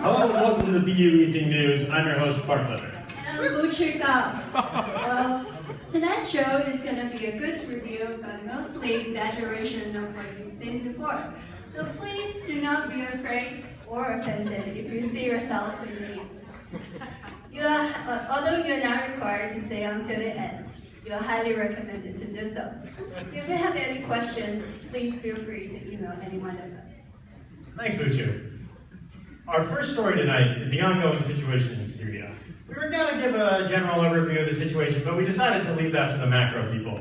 Hello and welcome to the BU Evening News. I'm your host, Bart Leather. And I'm Butcher Well, tonight's show is going to be a good review, but mostly exaggeration of what you've seen before. So please do not be afraid or offended if you see yourself in the news. Although you're not required to stay until the end, you're highly recommended to do so. If you have any questions, please feel free to email any one of us. Thanks, Butcher. Our first story tonight is the ongoing situation in Syria. We were going to give a general overview of the situation, but we decided to leave that to the macro people.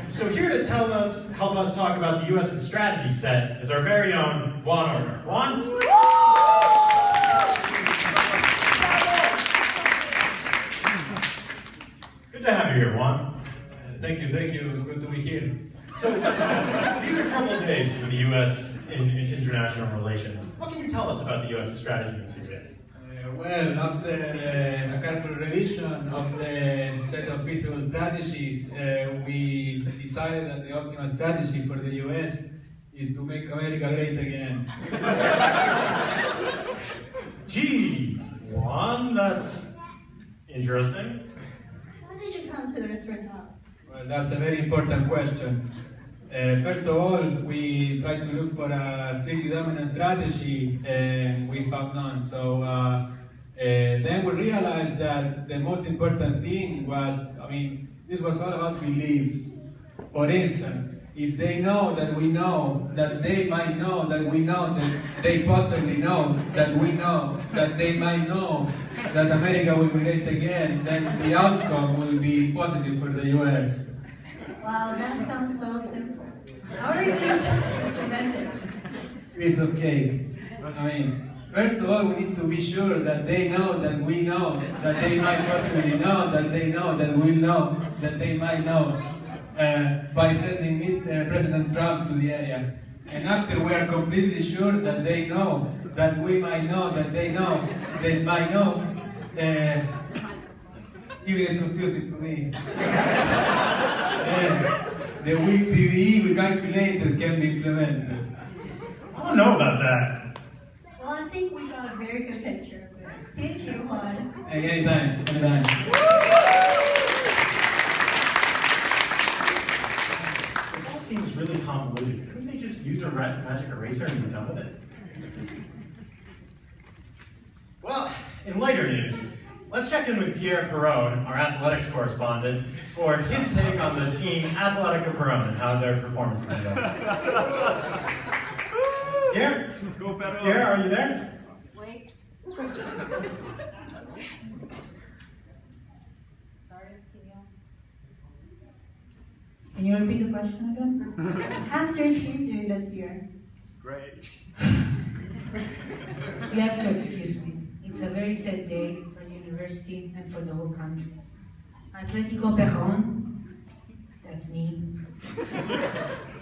So here to help us talk about the U.S.'s strategy set is our very own Juan Order. Juan? Good to have you here, Juan. Thank you. It's good to be here. So, these are troubled days for the U.S. in its international relations. What can you tell us about the U.S.'s strategy in Syria? Well, after a careful revision of the set of feasible strategies, we decided that the optimal strategy for the U.S. is to make America great again. Gee, Juan, that's interesting. How did you come to this result? Well, that's a very important question. First of all, we tried to look for a strictly dominant strategy, and we found none. So then we realized that the most important thing was, this was all about beliefs. For instance, if they know that we know, that they might know that we know, that they possibly know that we know, that they might know that America will be great again, then the outcome will be positive for the U.S. Wow, that sounds so simple. How are you going to implement it? Piece of cake. First of all, we need to be sure that they know that we know, that they might possibly know, that they know that we know, that they might know, by sending Mr. President Trump to the area. And after we are completely sure that they know, that we might know, that they know, they might know, even is confusing to me. The PVE we calculated can be implemented. I don't know about that. Well, I think we got a very good picture of it. Thank you, Juan. Hey, anytime. This all seems really convoluted. Couldn't they just use a magic eraser and be done with it? Well, in lighter news, let's check in with Pierre Perron, our athletics correspondent, for his take on the team Athletica Perron and how their performance went. Pierre? Pierre, are you there? Wait. Sorry, can you repeat the question again? How's your team doing this year? Great. You have to excuse me. It's a very sad day for the university and for the whole country. Atletico Perron, that's me.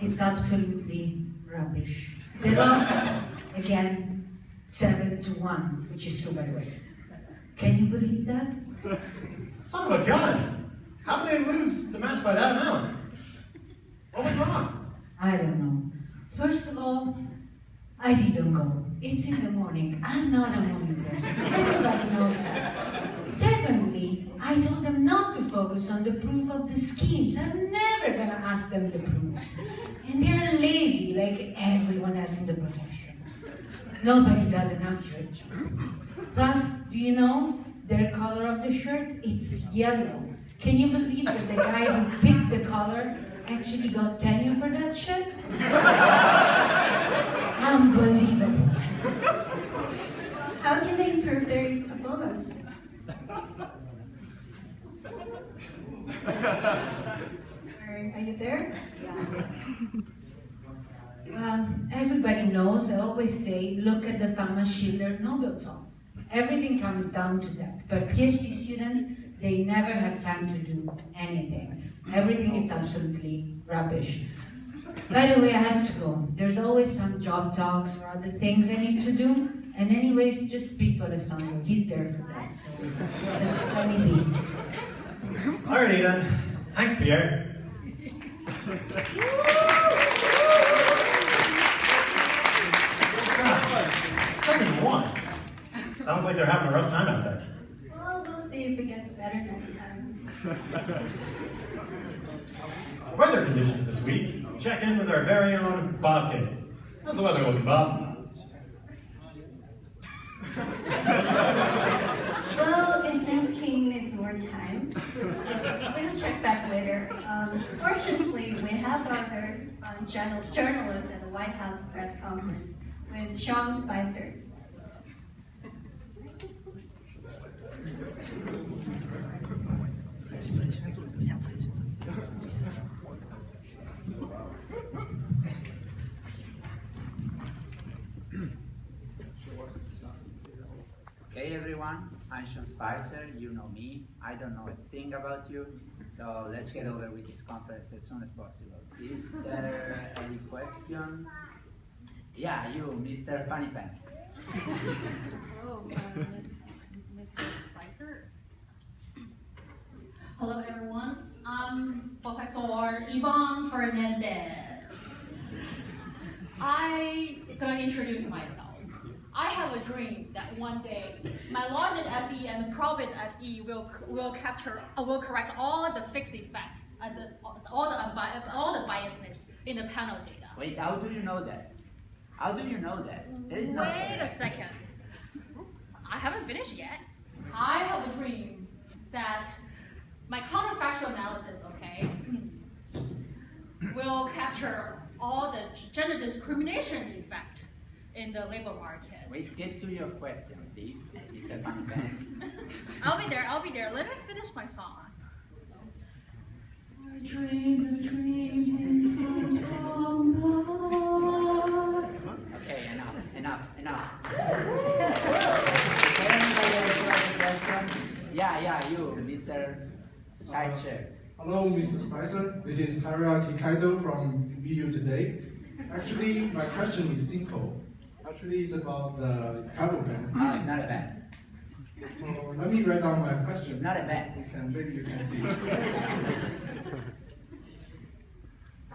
It's absolutely rubbish. They lost again 7-1, which is true, by the way. Can you believe that? Son of a gun! How did they lose the match by that amount? What went wrong? I don't know. First of all, I didn't go. It's in the morning. I'm not a morning person. Everybody knows that. Secondly, I told them not to focus on the proof of the schemes. I'm never gonna ask them the proofs. And they're lazy like everyone else in the profession. Nobody does an accurate job. Plus, do you know their color of the shirt? It's yellow. Can you believe that the guy who picked the color actually got tenure for that shirt? Unbelievable. How can they improve their performance? Are you there? Well, everybody knows, I always say, look at the famous Schiller Nobel talks. Everything comes down to that. But PhD students, they never have time to do anything. Everything is absolutely rubbish. By the way, I have to go. There's always some job talks or other things I need to do. And anyways, just speak to Alessandro. He's there for that. So just let me be. Alrighty then. Thanks, Pierre. 7-1. Sounds like they're having a rough time out there. Well, we'll see if it gets better next time. Weather conditions this week. Check in with our very own Bob King. How's the weather looking, Bob? Well, it seems King needs more time. We'll check back later. Fortunately, we have our journalist at the White House press conference with Sean Spicer. Hey everyone, I'm Sean Spicer, you know me, I don't know a thing about you, so let's get over with this conference as soon as possible. Is there any question? Yeah, you, Mr. Funny Pants. Hello, Mr. Spicer. Hello everyone, I'm Professor Ivan Fernandez. I'm gonna introduce myself. I have a dream that one day my logit FE and probit FE will correct all the fixed effect and all the biasness in the panel data. Wait, how do you know that? How do you know that? There is no Wait a second. I haven't finished yet. I have a dream that my counterfactual analysis, okay, will capture all the gender discrimination effect in the labor market. Wait, get to your question, please, Mr. Funny Pants. I'll be there. Let me finish my song. I dream a dream has come by. Okay, enough. Anybody else have a question? Yeah, you, Mr. Tight Shirt. Hello, Mr. Spicer. This is Hariaki Kaido from VU Today. Actually, my question is simple. Actually, it's about the travel ban. No, it's not a ban. So let me write down my question. It's not a ban. Maybe you can see.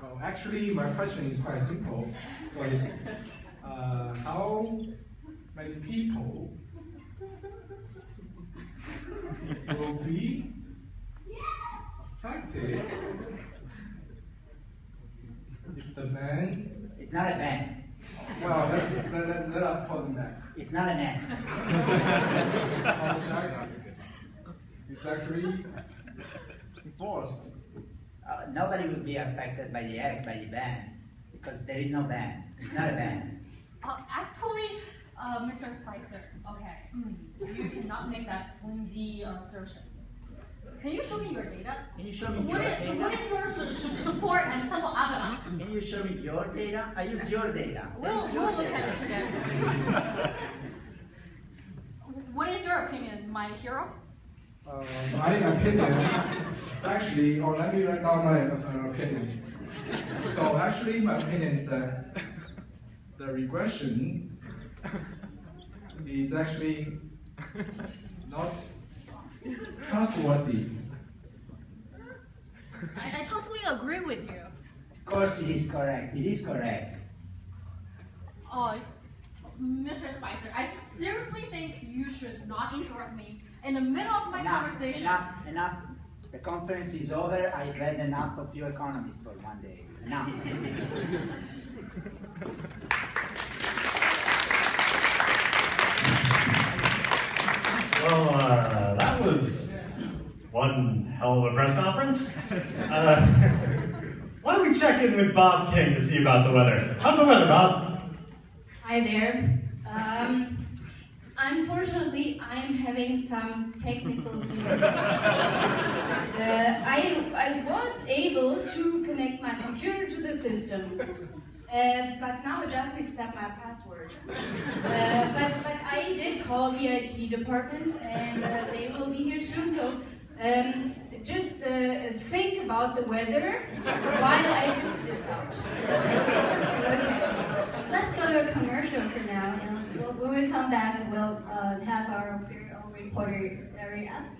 Well, actually, my question is quite simple. So it's how many people will be affected if the ban? It's not a ban. Well, let us call it next. It's not an X. Next, it's actually enforced. Nobody will be affected by the X, by the ban, because there is no ban. It's not a ban. Actually, Mr. Spicer, okay, you cannot make that flimsy assertion. Can you show me your data? Can you show me What your is data? your support and sample evidence? Can you show me your data? I use your data. We'll That is your look data. at it together. What is your opinion, my hero? My opinion, actually, or let me write down my opinion. So actually, my opinion is that the regression is actually not trustworthy. I totally agree with you. Of course it is correct. It is correct. Oh, Mr. Spicer, I seriously think you should not interrupt me in the middle of my conversation. Enough. The conference is over. I've read enough of you economists for one day. Enough. Well, that was one hell of a press conference. Why don't we check in with Bob King to see about the weather? How's the weather, Bob? Hi there. Unfortunately, I'm having some technical difficulties. I was able to connect my computer to the system, but now it doesn't accept my password. But I did call the IT department, and they will be here soon. So just think about the weather while I put this out. Okay, let's go to a commercial for now. When we come back, we'll have our very own reporter, Larry ask.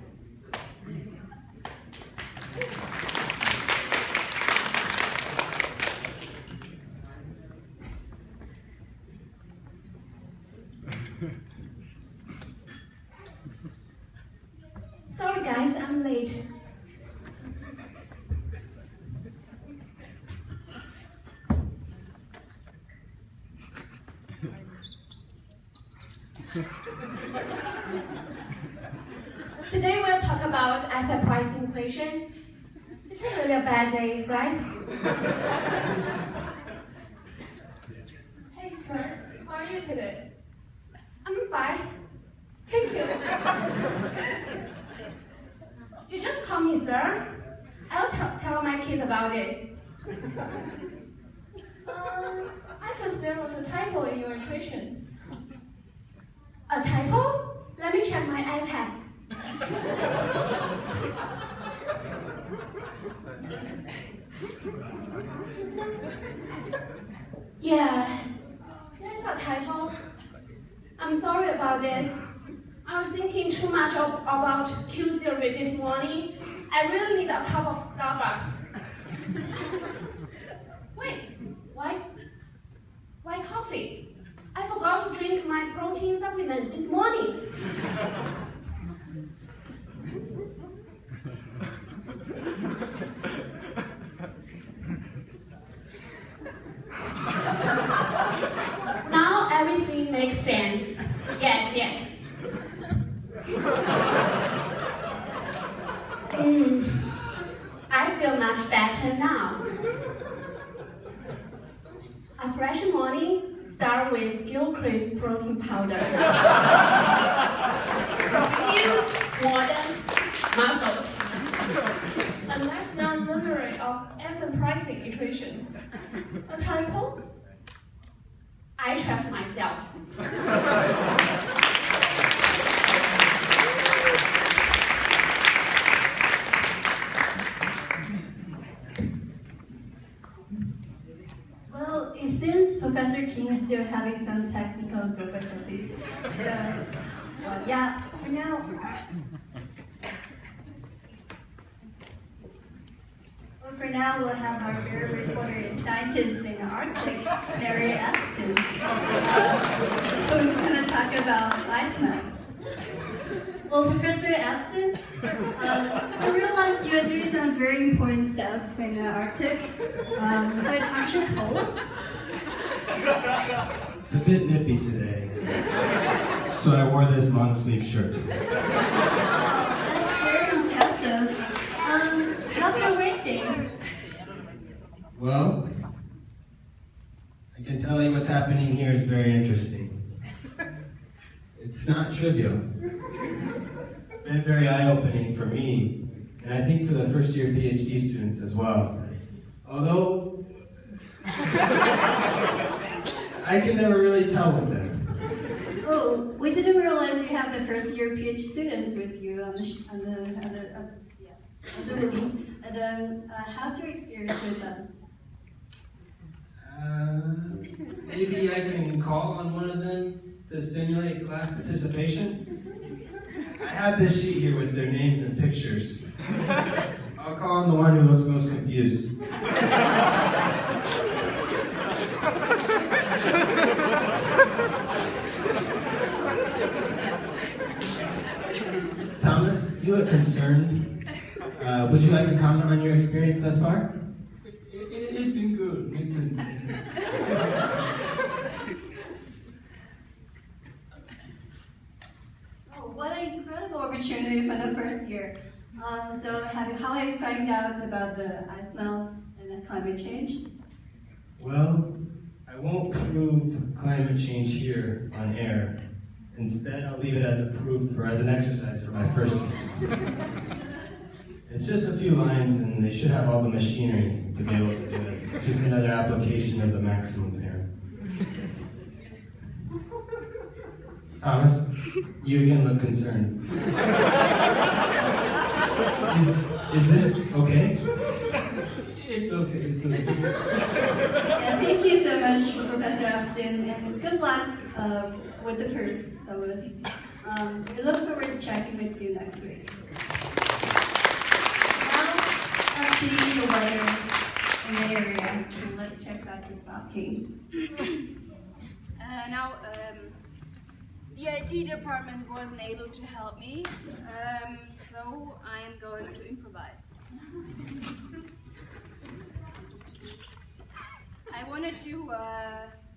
Sorry guys, I'm late. Today we'll talk about asset price equation. It's really a bad day, right? Hey sir, how are you today? I'm fine. Thank you. You just call me sir. I'll tell my kids about this. I thought there was a typo in your equation. A typo? Let me check my iPad. Yeah, there's a typo. I'm sorry about this. I was thinking too much about Q theory this morning. I really need a cup of Starbucks. Wait, why coffee? I forgot to drink my protein supplement this morning. Now everything makes sense. Yes. I feel much better now. A fresh morning, start with Gilchrist protein powder. Build modern muscles. A lifelong memory of asset pricing equation. A typo? I trust myself. Well, it seems Professor King is still having some technical difficulties. So, well, yeah, for now. Well, for now, we'll have our very reporter and scientist in the Arctic, Mary Epstein, who's going to talk about ice melts. Well, Professor Epstein, I realized you are doing some very important stuff in the Arctic, but aren't you cold? It's a bit nippy today, so I wore this long-sleeve shirt. That's very impressive. How's your weight day? Well, I can tell you what's happening here is very interesting. It's not trivial. It's been very eye-opening for me, and I think for the first-year PhD students as well. Although, I can never really tell with them. Oh, we didn't realize you have the first-year PhD students with you on the room. And then, how's your experience with them? Maybe I can call on one of them to stimulate class participation. I have this sheet here with their names and pictures. I'll call on the one who looks most confused. Thomas, you look concerned. Would you like to comment on your experience thus far? It's been good. Makes sense. Oh, what an incredible opportunity for the first year. So, how have you found out about the ice melt and the climate change? Well, I won't prove climate change here on air. Instead, I'll leave it as a proof or as an exercise for my first year. It's just a few lines, and they should have all the machinery to be able to do it. It's just another application of the maximum theorem. Thomas, you again look concerned. Is this okay? It's okay. It's good. Yeah, thank you so much, Professor Epstein, and good luck with the course, Thomas. We look forward to chatting with you next week. Now, let's see the weather in the area. And let's check back with Bob King. The IT department wasn't able to help me, so I'm going to improvise. I wanted to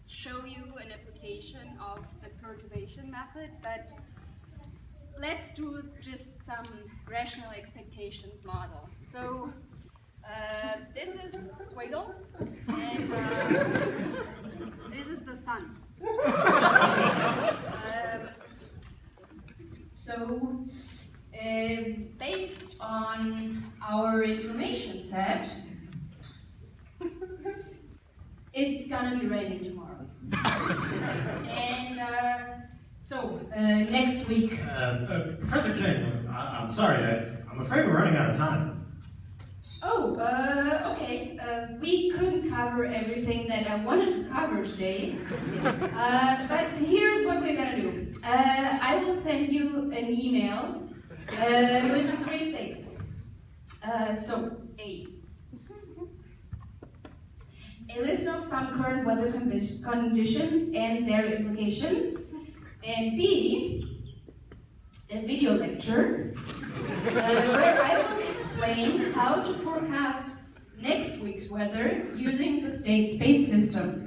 show you an application of the perturbation method, but let's do just some rational expectations model. So this is squiggle, and this is the sun. So based on our information set, it's gonna be raining tomorrow. And so next week. Professor King, I'm sorry, I'm afraid we're running out of time. Oh, okay. We couldn't cover everything that I wanted to cover today. But here's what we're gonna do. I will send you an email with 3 things. So, a list of some current weather conditions and their implications. And B, a video lecture where I will explain how to forecast next week's weather using the state space system.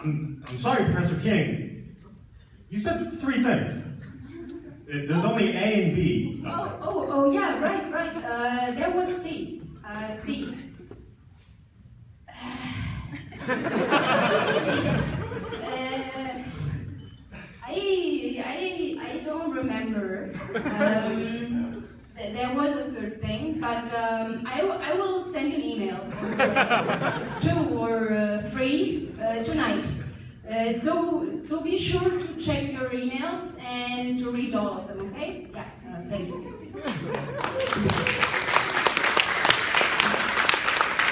I'm sorry, Professor King. You said 3 things. There's only A and B. Oh, yeah, right. There was C. C. I don't remember. There was a 3rd thing, but I will send you an email. 2 or 3 tonight. So be sure to check your emails and to read all of them, okay? Yeah, thank you.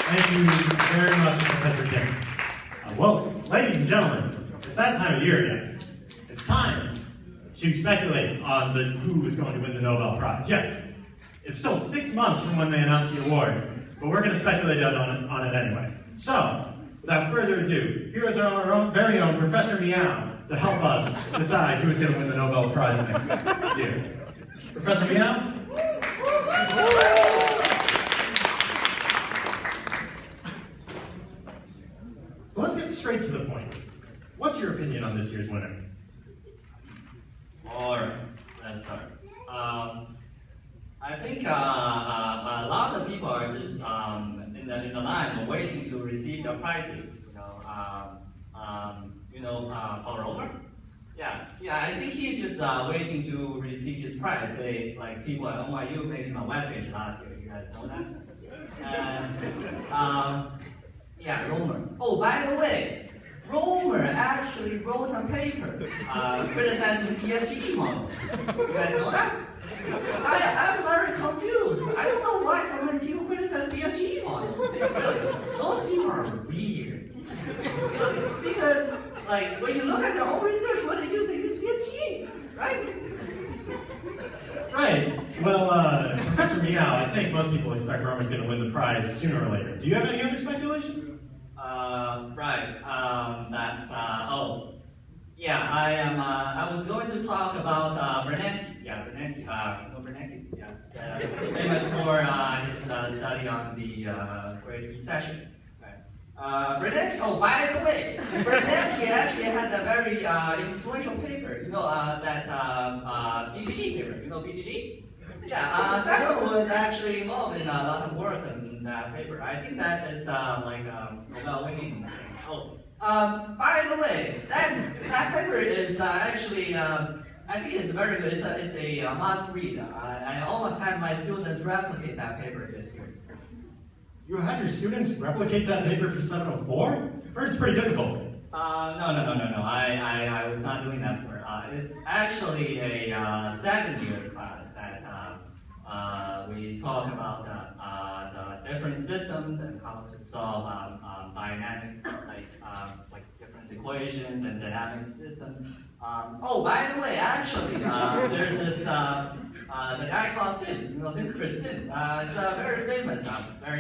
Thank you very much, Professor King. Well, ladies and gentlemen, it's that time of year again. It's time to speculate on who is going to win the Nobel Prize. Yes, it's still 6 months from when they announce the award, but we're going to speculate on it anyway. So, without further ado, here is our very own Professor Meow to help us decide who is going to win the Nobel Prize next year. Professor Meow? So let's get straight to the point. What's your opinion on this year's winner? All right, let's start. I think a lot of people are just in the line waiting to receive their prizes. Paul Romer. Yeah. I think he's just waiting to receive his prize. Like people at NYU made him a webpage last year. You guys know that? Yeah, Romer. Oh, by the way, Romer actually wrote a paper criticizing the SGE model. You guys know that? I'm very confused. I don't know why so many people criticize the SGE model. Those people are weird. Because, like, when you look at their own research, what they use the SGE, right? Right. Well, Professor Meow, I think most people expect Romer's going to win the prize sooner or later. Do you have any other speculations? Right. I was going to talk about Bernanke. Yeah, Bernanke. You know Bernanke? Yeah. Famous for his study on the Great Recession. Right. Bernanke. Oh, by the way, Bernanke actually had a very influential paper. You know that BGG paper. You know BGG? Yeah. Samuel was actually involved in a lot of work on that paper. I think that is Nobel winning. Oh. By the way, that paper is actually, I think it's very good. It's a must read. I almost had my students replicate that paper this year. You had your students replicate that paper for 704? I've heard it's pretty difficult. No. I was not doing that for. It's actually a 2nd-year class that we talk about the different systems and how to solve dynamic, like different equations and dynamic systems. Oh, by the way, actually, there's this the guy called Sims. You know, Chris Sims. It's very famous.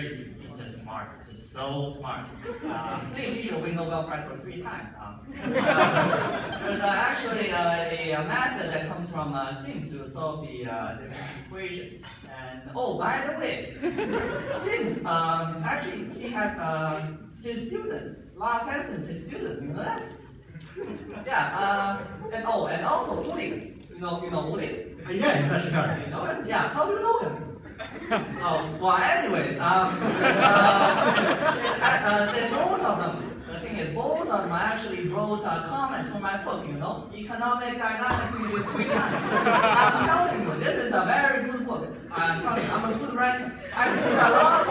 He's just smart. Just so smart. Saying he should win Nobel Prize for 3 times. There's actually a method that comes from Sims to solve the differential equation. And oh, by the way, Sims actually he had his students. Lars Hansen's his students. You know that? Yeah. And also Uli. You know Uli. Yeah, he's at Chicago. You know him? Yeah. How do you know him? Oh, well, anyways, they both of them, the thing is, both of them actually wrote comments for my book, you know, Economic Dynamics in Discrete Time. I'm telling you, this is a very good book. I'm telling you, I'm a good writer. I received a lot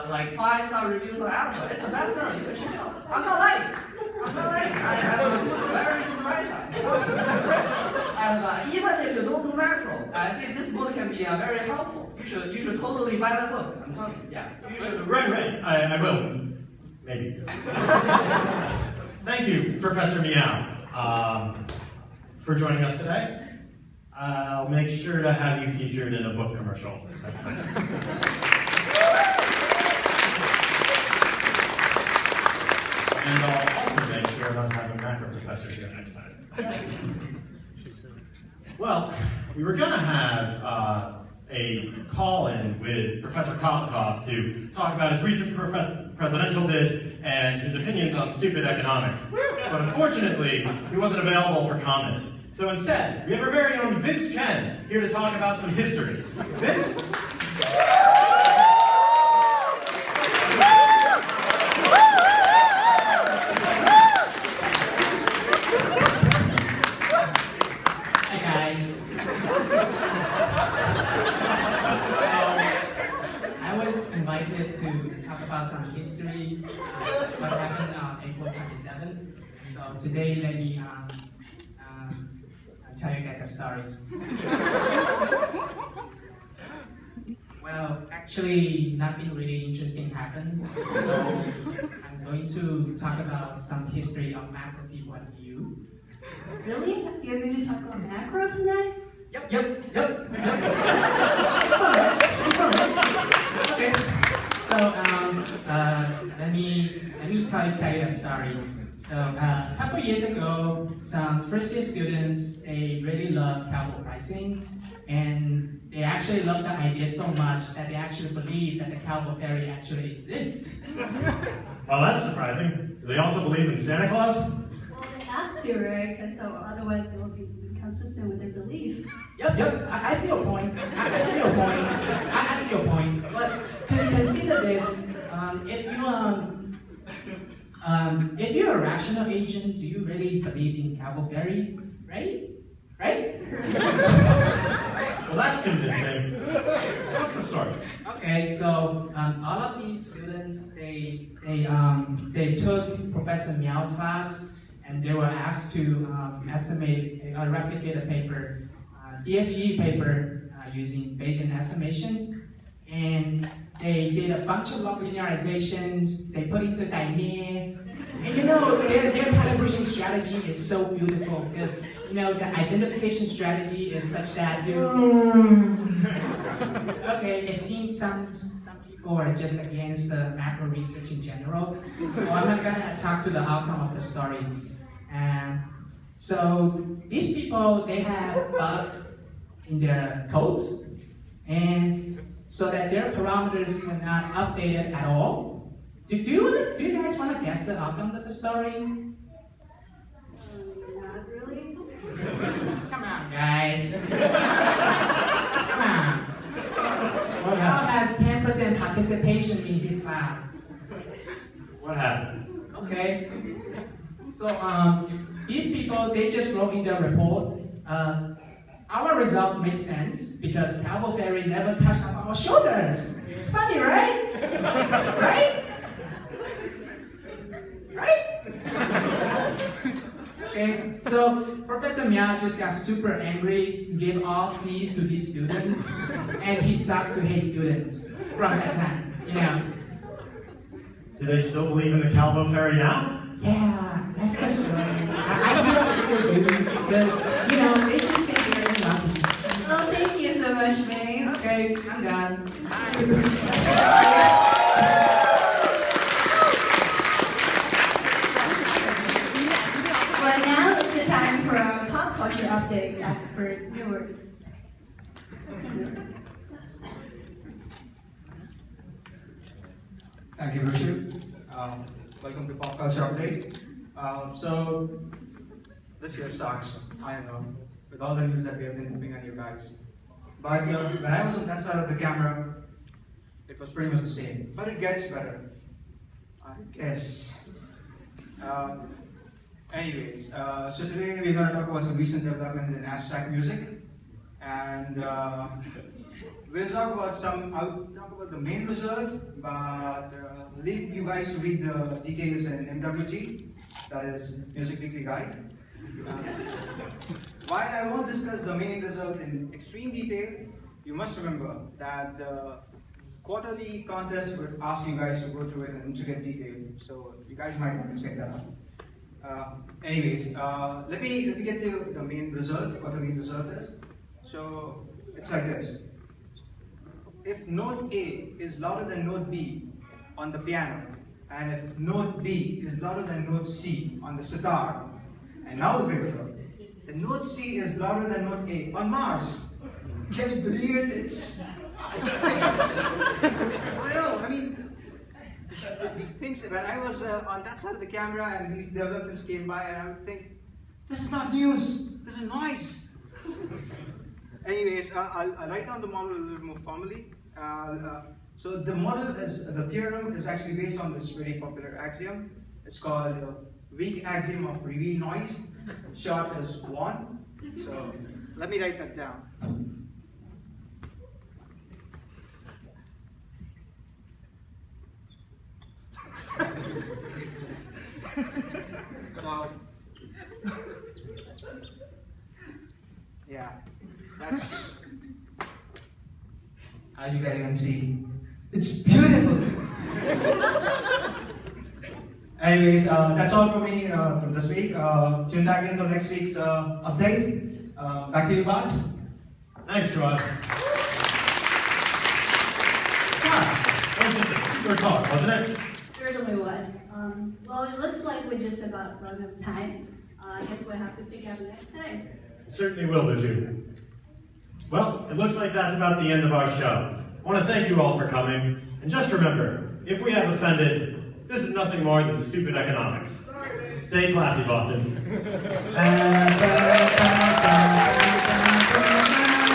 of like 5-star reviews on Apple. It's a bestseller, you should know. I'm not lying. I am a very good writer. And even if you don't do macro, I think this book can be very helpful. You should totally buy the book. I'm telling you, yeah. You should. Right. I will. Maybe. Thank you, Professor Meow, for joining us today. I'll make sure to have you featured in a book commercial next time. And I'll also make sure not having macro professors here next time. Well, we were going to have a call-in with Professor Koplikov to talk about his recent presidential bid and his opinions on stupid economics. But unfortunately, he wasn't available for comment. So instead, we have our very own Vince Chen here to talk about some history. Vince? To talk about some history, what happened on April 27th. So today, let me tell you guys a story. Well, actually, nothing really interesting happened. So I'm going to talk about some history of macro people and you. Really? You're going to talk about macro tonight? Yep. Okay. So let me tell you a story. So a couple years ago, some first-year students, they really love cowboy pricing, and they actually love the idea so much that they actually believe that the cowboy ferry actually exists. Well, that's surprising. Do they also believe in Santa Claus? Well, they have to, right? Because so otherwise they will be consistent with their belief. Yep. I see your point. I see your point. But consider this: if you're a rational agent, do you really believe in cowboy ferry? Right? Well, that's convincing. What's the story? Okay, so all of these students, they took Professor Miao's class, and they were asked to replicate a paper, ESG paper using Bayesian estimation, and they did a bunch of log linearizations. They put into Daimler, and you know their calibration strategy is so beautiful because you know the identification strategy is such that you. Okay, it seems some people are just against the macro research in general. So I'm not gonna talk to the outcome of the story. So these people, they have bugs in their codes, and so that their parameters were not updated at all. Do you guys want to guess the outcome of the story? Not really. Come on, guys. Come on. How has 10% participation in this class? What happened? Okay. So these people, they just wrote in their report, our results make sense because cowboy ferry never touched on our shoulders. Funny, right? Right? Okay, so Professor Miao just got super angry, gave all C's to these students, and he starts to hate students from that time, you know. Do they still believe in the cowboy ferry now? Yeah, that's the story. I feel still doing because, you know, they just think you're lucky. Well, thank you so much, Maze. Okay, I'm done. Well, now is the time for our pop culture update expert, Newark. Thank you, Richard. Welcome to Pop Culture Update. So, this year sucks, I know, with all the news that we have been putting on you guys. But when I was on that side of the camera, it was pretty much the same. But it gets better, I guess. Anyways, so today we're going to talk about some recent development in abstract music. And we'll talk about I'll talk about the main result, but leave you guys to read the details in MWG, that is Music Weekly Guide. While I won't discuss the main result in extreme detail, you must remember that the quarterly contest would ask you guys to go through it and to get detailed, so you guys might want to check that out. Anyways, let me get to the main result, what the main result is. So it's like this. If note A is louder than note B on the piano, and if note B is louder than note C on the sitar, and now the big result, the note C is louder than note A on Mars. Can you believe it? It's I know, I mean, these things, when I was on that side of the camera and these developments came by, and I would think, this is not news, this is noise. Anyways, I'll write down the model a little more formally. So the model the theorem is actually based on this very popular axiom. It's called weak axiom of reveal noise, short as 1. So let me write that down. So, yeah, that's, as you guys can see, it's beautiful. Anyways, that's all for me for this week. Tune back in for next week's update. Back to you, Bart. Thanks, Gerard. That was a super talk, wasn't it? Certainly was. Well, it looks like we just about run out of time. I guess we'll have to pick up next time. Certainly will, Biju. Well, it looks like that's about the end of our show. I want to thank you all for coming. And just remember, if we have offended, this is nothing more than stupid economics. Stay classy, Boston.